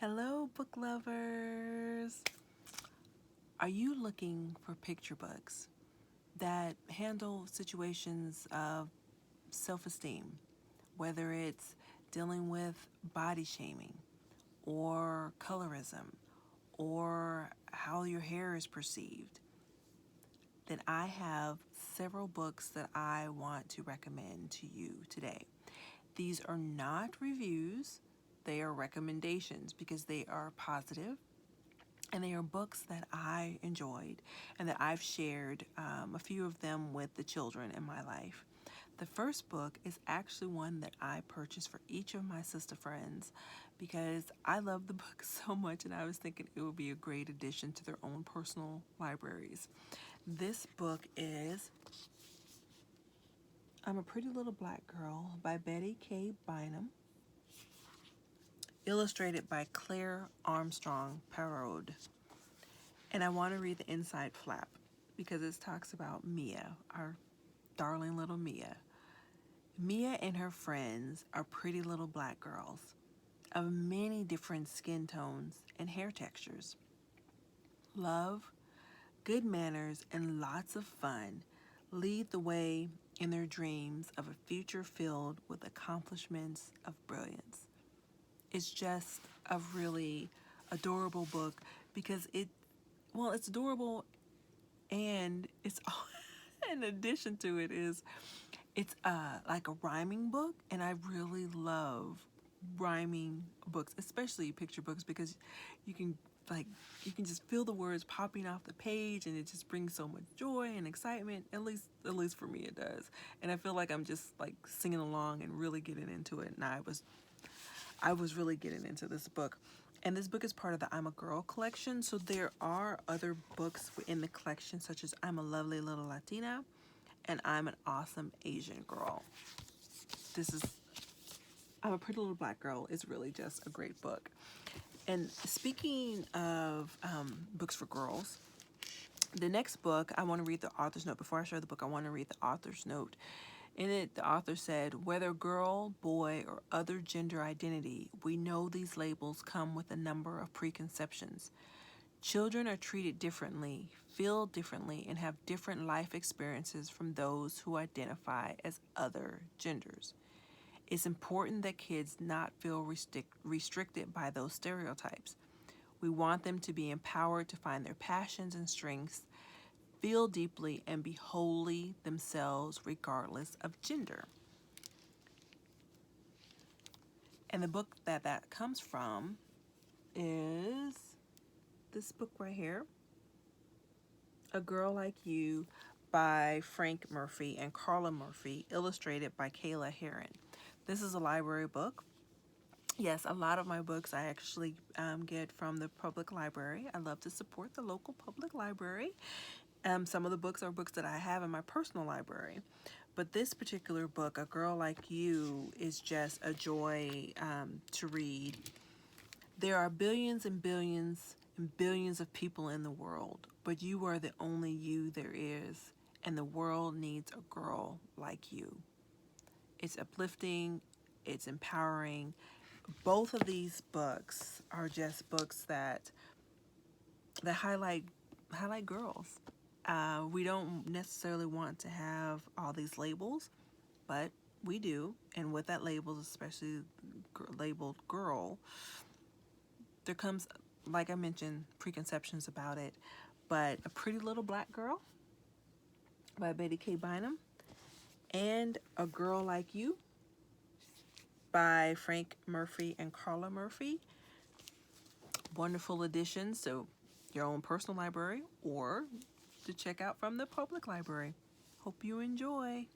Hello, book lovers. Are you looking for picture books that handle situations of self esteem, whether it's dealing with body shaming or colorism or how your hair is perceived? Then I have several books that I want to recommend to you today. These are not reviews, they are recommendations because they are positive and they are books that I enjoyed and that I've shared a few of them with the children in my life. The first book is actually one that I purchased for each of my sister friends because I love the book so much and I was thinking it would be a great addition to their own personal libraries. This book is I'm a Pretty Little Black Girl by Betty K. Bynum, illustrated by Claire Armstrong Parod. And I want to read the inside flap because it talks about Mia, our darling little Mia. Mia and her friends are pretty little black girls of many different skin tones and hair textures. Love, good manners, and lots of fun lead the way in their dreams of a future filled with accomplishments of brilliance. It's just a really adorable book because it's adorable and it's in addition to it's like a rhyming book, and I really love rhyming books, especially picture books, because you can like you can just feel the words popping off the page, and it just brings so much joy and excitement. At least for me, it does. And I feel like I'm just like singing along and really getting into it. And I was really getting into this book. And this book is part of the I'm a Girl collection. So there are other books in the collection, such as I'm a Lovely Little Latina and I'm an Awesome Asian Girl. This is I'm a Pretty Little Black Girl is really just a great book. And speaking of books for girls, the next book, I want to read the author's note. Before I share the book, I want to read the author's note. In it, the author said, whether girl, boy, or other gender identity, we know these labels come with a number of preconceptions. Children are treated differently, feel differently, and have different life experiences from those who identify as other genders. It's important that kids not feel restricted by those stereotypes. We want them to be empowered to find their passions and strengths, feel deeply, and be wholly themselves regardless of gender. And the book that comes from is this book right here, A Girl Like You by Frank Murphy and Carla Murphy, illustrated by Kayla Harren. This is a library book. Yes, a lot of my books I actually get from the public library. I love to support the local public library. Some of the books are books that I have in my personal library. But this particular book, A Girl Like You, is just a joy to read. There are billions and billions and billions of people in the world, but you are the only you there is, and the world needs a girl like you. It's uplifting, it's empowering. Both of these books are just books that highlight girls. We don't necessarily want to have all these labels, but we do. And with that labels, especially labeled girl, there comes, like I mentioned, preconceptions about it. But A Pretty Little Black Girl by Betty K. Bynum and A Girl Like You by Frank Murphy and Carla Murphy. Wonderful additions to your own personal library or to check out from the public library. Hope you enjoy.